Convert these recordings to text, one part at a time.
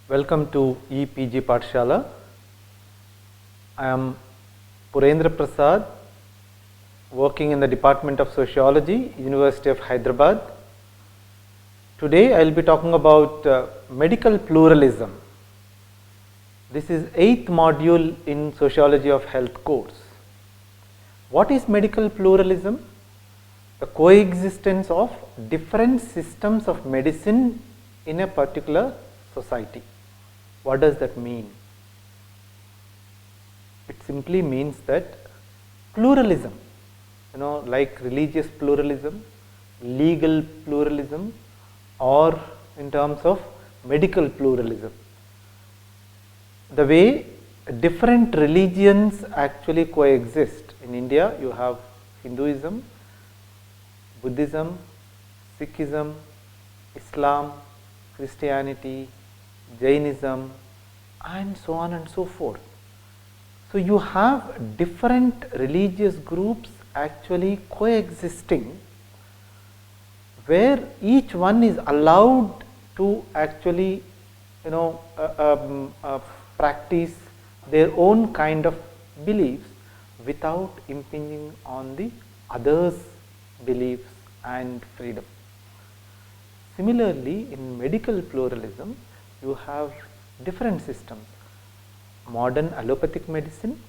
Welcome to EPG Pathshala. I am Purendra Prasad, working in the Department of Sociology, University of Hyderabad. Today I will be talking about medical pluralism. This is 8th module in Sociology of Health course. What is medical pluralism? The coexistence of different systems of medicine in a particular society. What does that mean? It simply means that pluralism, like religious pluralism, legal pluralism, or in terms of medical pluralism. The way different religions actually coexist. In India, you have Hinduism, Buddhism, Sikhism, Islam, Christianity, Jainism, and so on and so forth. So you have different religious groups actually coexisting, where each one is allowed to actually practice their own kind of beliefs without impinging on the others' beliefs and freedom. Similarly, in medical pluralism, you have different systems. Modern allopathic medicine,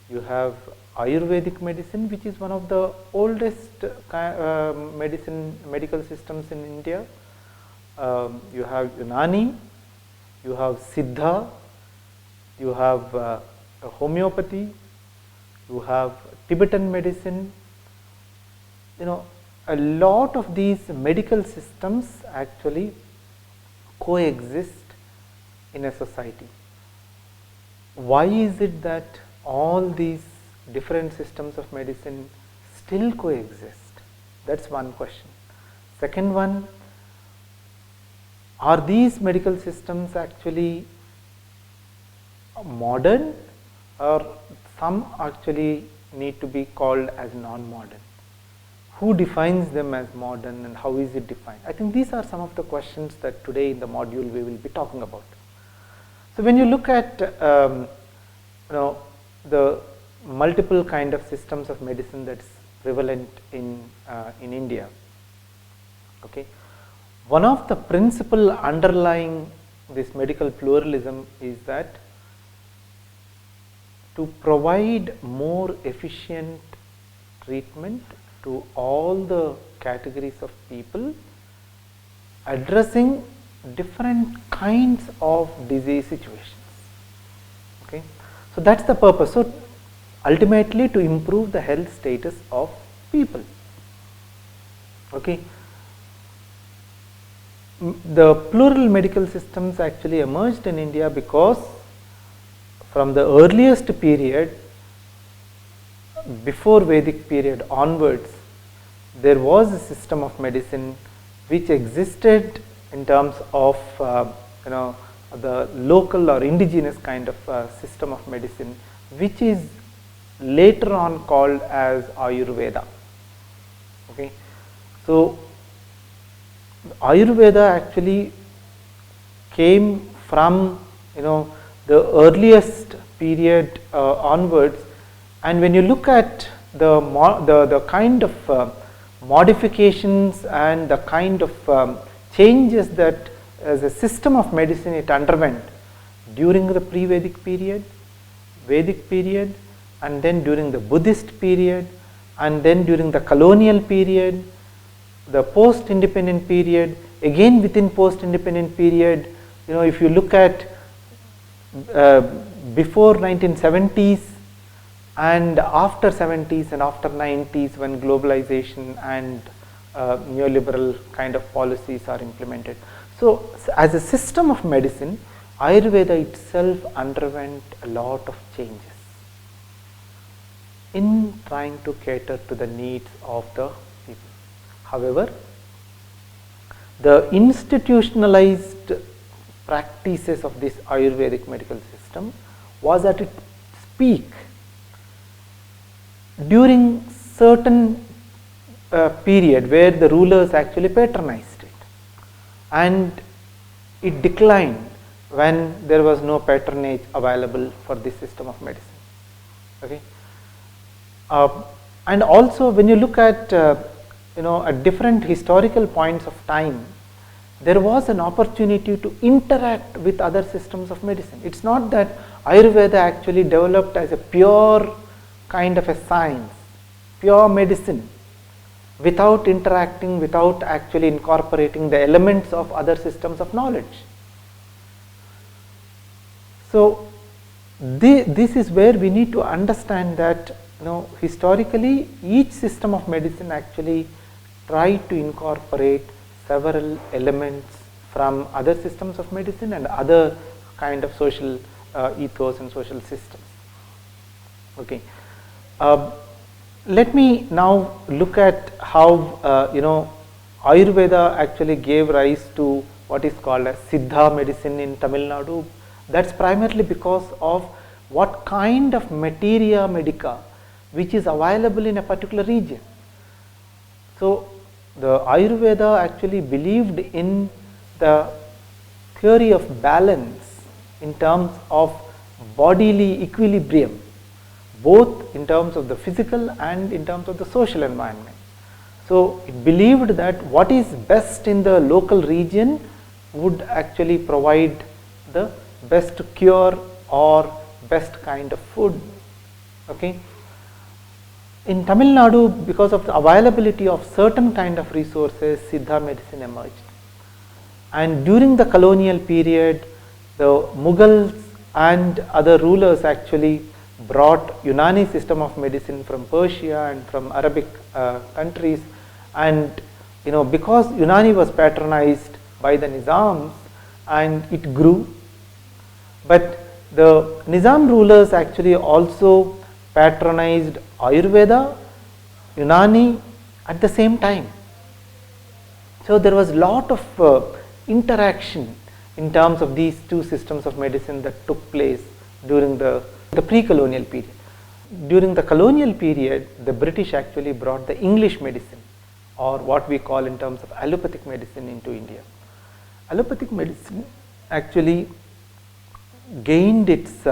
you have Ayurvedic medicine, which is one of the oldest medical systems in India. You have Unani, you have Siddha, you have homeopathy, you have Tibetan medicine. A lot of these medical systems actually coexist in a society. Why is it that all these different systems of medicine still coexist? That's one question. Second one, are these medical systems actually modern, or some actually need to be called as non-modern? Who defines them as modern and how is it defined? I think these are some of the questions that today in the module we will be talking about. So when you look at the multiple kind of systems of medicine that's prevalent in India, okay, one of the principle underlying this medical pluralism is that to provide more efficient treatment to all the categories of people, addressing different kinds of disease situations. Okay, so that's the purpose. So ultimately, to improve the health status of people. Okay, the plural medical systems actually emerged in India because from the earliest period, before Vedic period onwards, there was a system of medicine which existed in terms of the local or indigenous kind of system of medicine, which is later on called as Ayurveda. Okay, so Ayurveda actually came from the earliest period onwards. And when you look at the kind of modifications and the kind of changes that as a system of medicine it underwent during the pre-Vedic period, Vedic period, and then during the Buddhist period, and then during the colonial period, the post-independent period, again within post-independent period, if you look at before 1970s, and after 70s and after 90s, when globalization and neoliberal kind of policies are implemented. So as a system of medicine, Ayurveda itself underwent a lot of changes in trying to cater to the needs of the people. However, the institutionalized practices of this Ayurvedic medical system was at its peak during certain period where the rulers actually patronized it, and it declined when there was no patronage available for this system of medicine. Okay. And also when you look at at different historical points of time, there was an opportunity to interact with other systems of medicine. It's not that Ayurveda actually developed as a pure kind of a science, pure medicine, without interacting, without actually incorporating the elements of other systems of knowledge. So this is where we need to understand that historically each system of medicine actually tried to incorporate several elements from other systems of medicine and other kind of social ethos and social systems. Okay. Let me now look at how Ayurveda actually gave rise to what is called as Siddha medicine in Tamil Nadu. That's primarily because of what kind of materia medica which is available in a particular region. So the Ayurveda actually believed in the theory of balance in terms of bodily equilibrium, both in terms of the physical and in terms of the social environment. So it believed that what is best in the local region would actually provide the best cure or best kind of food. Okay. In Tamil Nadu, because of the availability of certain kind of resources, Siddha medicine emerged. And during the colonial period, the Mughals and other rulers actually brought Unani system of medicine from Persia and from Arabic countries, and because Unani was patronized by the Nizams and it grew, but the Nizam rulers actually also patronized Ayurveda, Unani at the same time. So there was a lot of interaction in terms of these two systems of medicine that took place during the pre-colonial period. During the colonial period, the British actually brought the English medicine, or what we call in terms of allopathic medicine, into India. Allopathic medicine actually gained its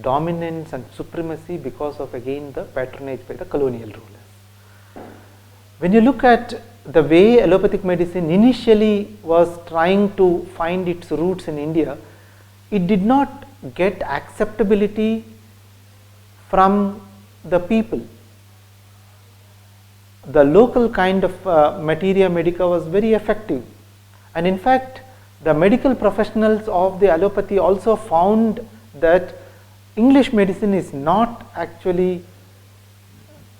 dominance and supremacy because of, again, the patronage by the colonial rulers. When you look at the way allopathic medicine initially was trying to find its roots in India, it did not get acceptability from the people. The local kind of materia medica was very effective, and in fact the medical professionals of the allopathy also found that English medicine is not actually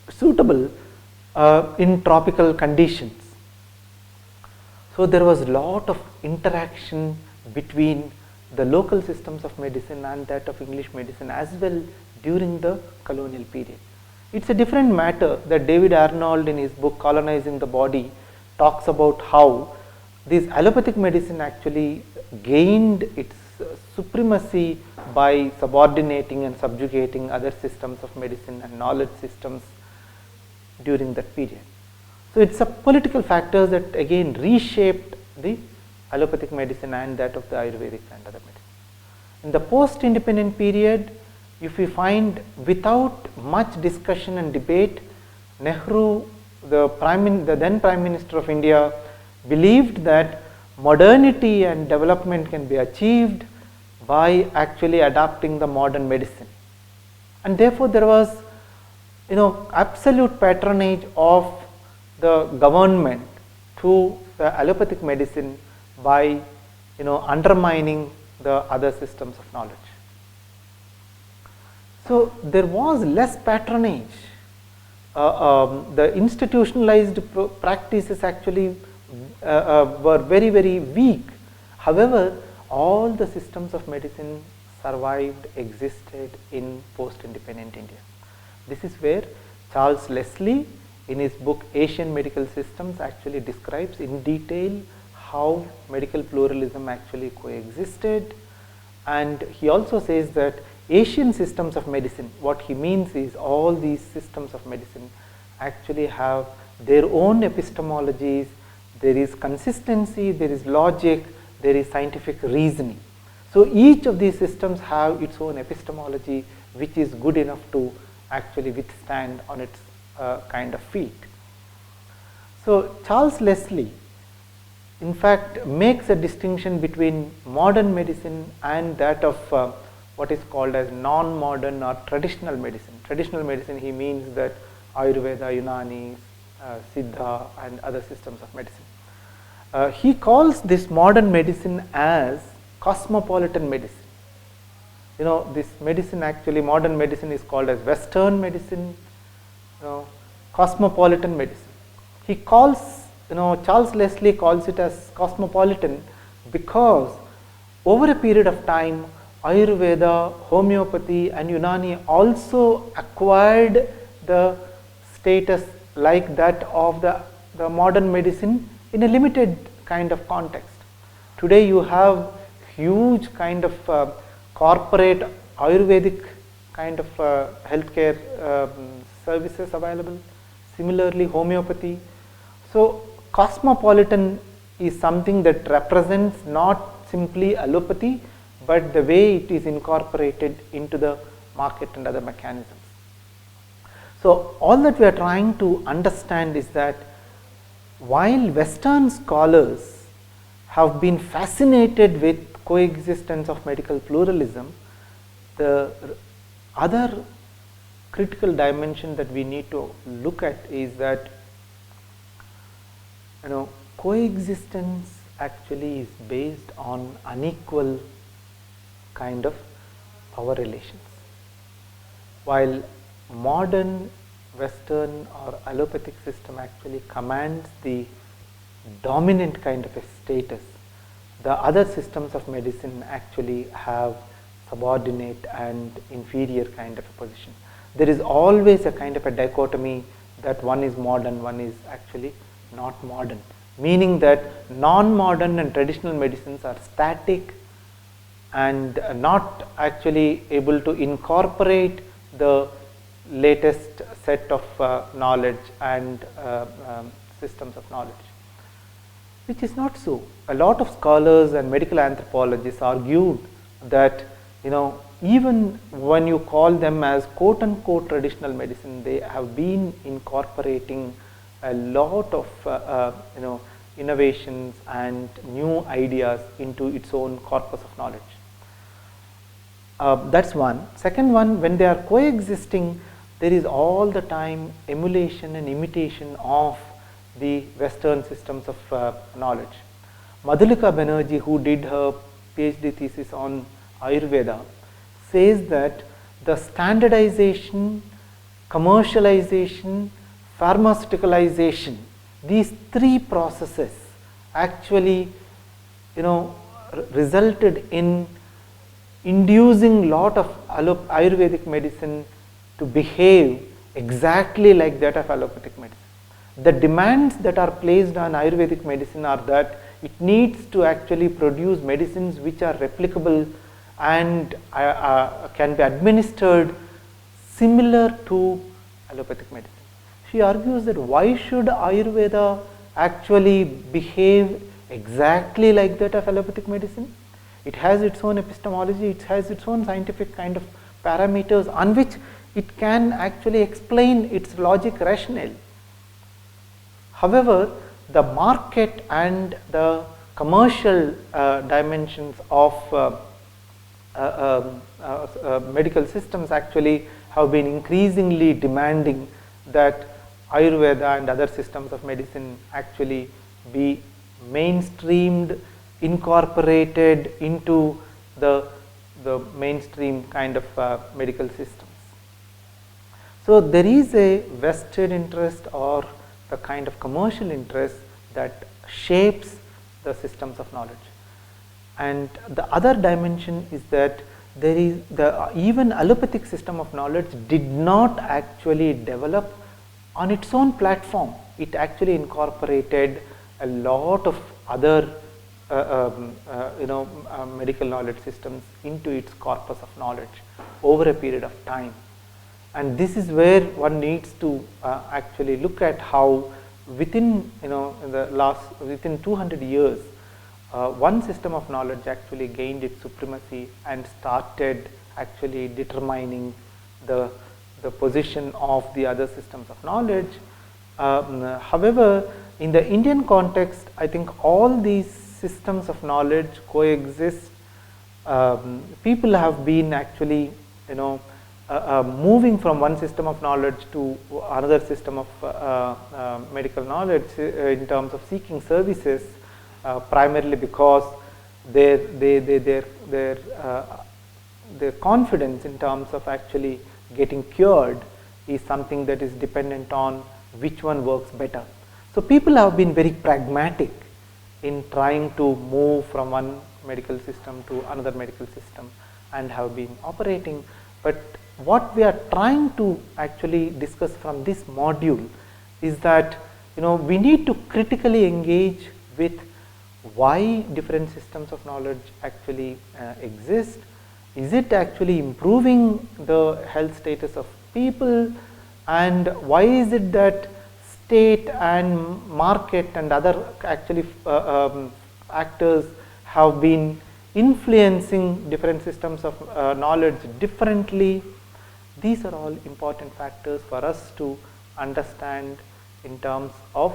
suitable in tropical conditions. So there was a lot of interaction between the local systems of medicine and that of English medicine as well during the colonial period. It's a different matter that David Arnold in his book Colonizing the Body talks about how this allopathic medicine actually gained its supremacy by subordinating and subjugating other systems of medicine and knowledge systems during that period. So it's a political factors that again reshaped the allopathic medicine and that of the Ayurvedic and other medicine. In the post-independent period, if we find without much discussion and debate, Nehru, the then Prime Minister of India, believed that modernity and development can be achieved by actually adapting the modern medicine, and therefore there was absolute patronage of the government to the allopathic medicine by undermining the other systems of knowledge. So there was less patronage. The institutionalized practices actually were very, very weak. However, all the systems of medicine survived, existed in post-independent India. This is where Charles Leslie in his book Asian Medical Systems actually describes in detail how medical pluralism actually coexisted, and he also says that Asian systems of medicine, what he means is all these systems of medicine actually have their own epistemologies, there is consistency, there is logic, there is scientific reasoning. So each of these systems have its own epistemology, which is good enough to actually withstand on its kind of feet. So Charles Leslie, in fact, makes a distinction between modern medicine and that of what is called as non-modern or traditional medicine. Traditional medicine, he means that Ayurveda, Unani, Siddha and other systems of medicine. He calls this modern medicine as cosmopolitan medicine. You know, this medicine, actually modern medicine is called as Western medicine, cosmopolitan medicine. He calls, Charles Leslie calls it as cosmopolitan because over a period of time, Ayurveda, homeopathy and Unani also acquired the status like that of the modern medicine in a limited kind of context. Today you have huge kind of corporate Ayurvedic kind of healthcare services available. Similarly, homeopathy. So cosmopolitan is something that represents not simply allopathy, but the way it is incorporated into the market and other mechanisms. So all that we are trying to understand is that while Western scholars have been fascinated with coexistence of medical pluralism, the other critical dimension that we need to look at is that coexistence actually is based on unequal kind of power relations. While modern Western or allopathic system actually commands the dominant kind of a status, the other systems of medicine actually have subordinate and inferior kind of a position. There is always a kind of a dichotomy that one is modern, one is actually not modern, meaning that non-modern and traditional medicines are static and not actually able to incorporate the latest set of knowledge and systems of knowledge, which is not so. A lot of scholars and medical anthropologists argued that even when you call them as quote unquote traditional medicine, they have been incorporating a lot of innovations and new ideas into its own corpus of knowledge. That's one. Second one, when they are coexisting, there is all the time emulation and imitation of the Western systems of knowledge. Madhulika Banerjee, who did her PhD thesis on Ayurveda, says that the standardization, commercialization, pharmaceuticalization, these three processes actually resulted in inducing lot of Ayurvedic medicine to behave exactly like that of allopathic medicine. The demands that are placed on Ayurvedic medicine are that it needs to actually produce medicines which are replicable and can be administered similar to allopathic medicine. She argues that why should Ayurveda actually behave exactly like that of allopathic medicine? It has its own epistemology, it has its own scientific kind of parameters on which it can actually explain its logic rationale. However, the market and the commercial dimensions of medical systems actually have been increasingly demanding that Ayurveda and other systems of medicine actually be mainstreamed, incorporated into the mainstream kind of medical systems. So there is a vested interest or the kind of commercial interest that shapes the systems of knowledge. And the other dimension is that there is even allopathic system of knowledge did not actually develop on its own platform. It actually incorporated a lot of other medical knowledge systems into its corpus of knowledge over a period of time. And this is where one needs to actually look at how within within 200 years one system of knowledge actually gained its supremacy and started actually determining the position of the other systems of knowledge. However, in the Indian context, I think all these systems of knowledge coexist. People have been actually, moving from one system of knowledge to another system of medical knowledge in terms of seeking services, primarily because their confidence in terms of actually getting cured is something that is dependent on which one works better. So people have been very pragmatic in trying to move from one medical system to another medical system and have been operating. But what we are trying to actually discuss from this module is that we need to critically engage with why different systems of knowledge actually exist. Is it actually improving the health status of people, and why is it that state and market and other actually actors have been influencing different systems of knowledge differently? These are all important factors for us to understand in terms of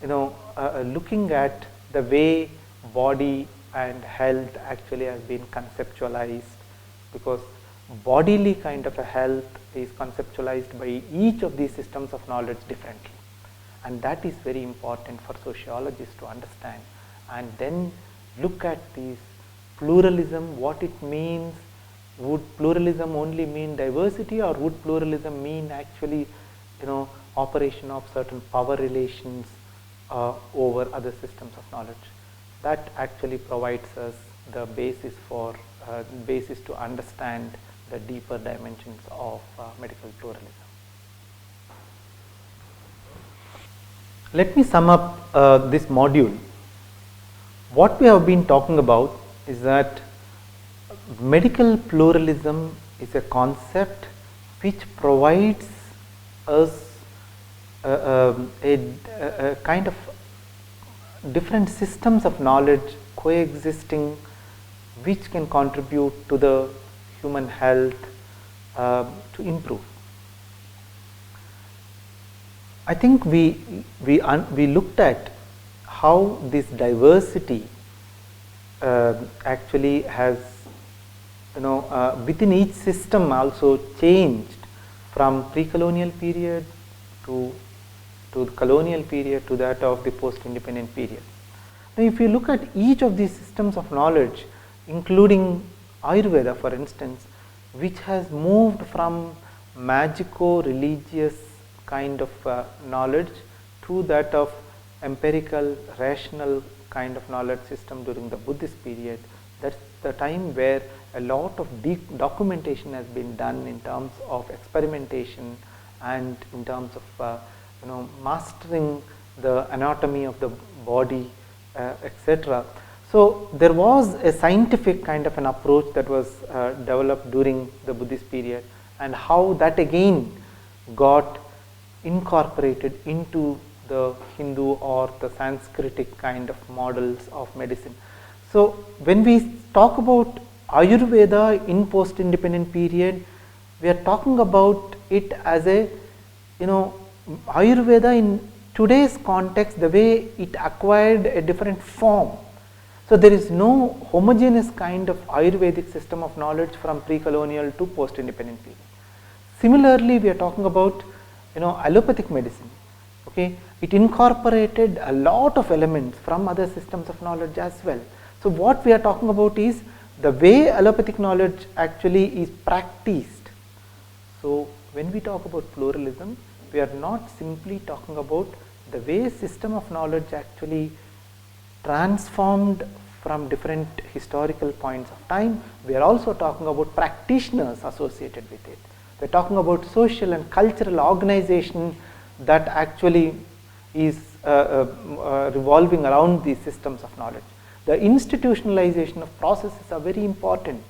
looking at the way body and health actually has been conceptualized, because bodily kind of a health is conceptualized by each of these systems of knowledge differently, and that is very important for sociologists to understand, and then look at these pluralism, what it means. Would pluralism only mean diversity, or would pluralism mean actually operation of certain power relations over other systems of knowledge? That actually provides us the basis for basis to understand the deeper dimensions of medical pluralism. Let me sum up this module. What we have been talking about is that medical pluralism is a concept which provides us a kind of different systems of knowledge coexisting, which can contribute to the human health to improve. I think we looked at how this diversity actually has within each system also changed from pre-colonial period to the colonial period to that of the post-independent period. Now, if you look at each of these systems of knowledge, including Ayurveda for instance, which has moved from magico-religious kind of knowledge to that of empirical, rational kind of knowledge system during the Buddhist period. That's the time where a lot of deep documentation has been done in terms of experimentation and in terms of mastering the anatomy of the body, etc. So there was a scientific kind of an approach that was developed during the Buddhist period, and how that again got incorporated into the Hindu or the Sanskritic kind of models of medicine. So when we talk about Ayurveda in post-independent period, we are talking about it as a Ayurveda in today's context, the way it acquired a different form. So there is no homogeneous kind of Ayurvedic system of knowledge from pre-colonial to post-independent period. Similarly, we are talking about allopathic medicine. Okay, it incorporated a lot of elements from other systems of knowledge as well. So what we are talking about is the way allopathic knowledge actually is practiced. So when we talk about pluralism, we are not simply talking about the way system of knowledge actually transformed from different historical points of time. We are also talking about practitioners associated with it. We are talking about social and cultural organization that actually is revolving around these systems of knowledge. The institutionalization of processes are very important.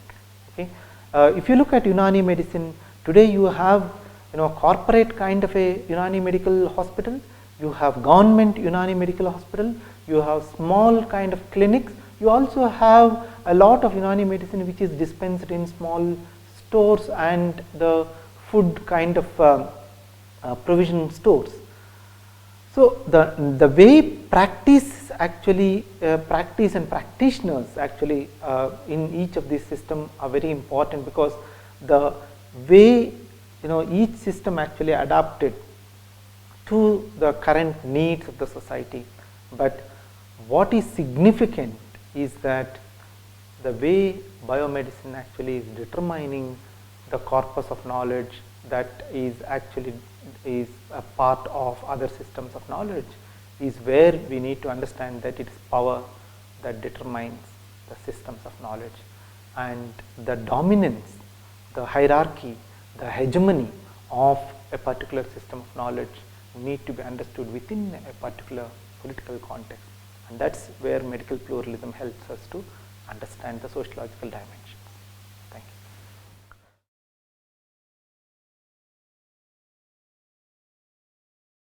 Okay? If you look at Unani medicine, today you have corporate kind of a Unani medical hospital, you have government Unani Medical Hospital, you have small kind of clinics, you also have a lot of Unani medicine which is dispensed in small stores and the food kind of provision stores. So, the way practice actually practice and practitioners actually in each of these systems are very important, because the way each system actually adapted to the current needs of the society. But what is significant is that the way biomedicine actually is determining the corpus of knowledge that is actually is a part of other systems of knowledge is where we need to understand that it is power that determines the systems of knowledge, and the dominance, the hierarchy, the hegemony of a particular system of knowledge need to be understood within a particular political context, and that is where medical pluralism helps us to understand the sociological dimension.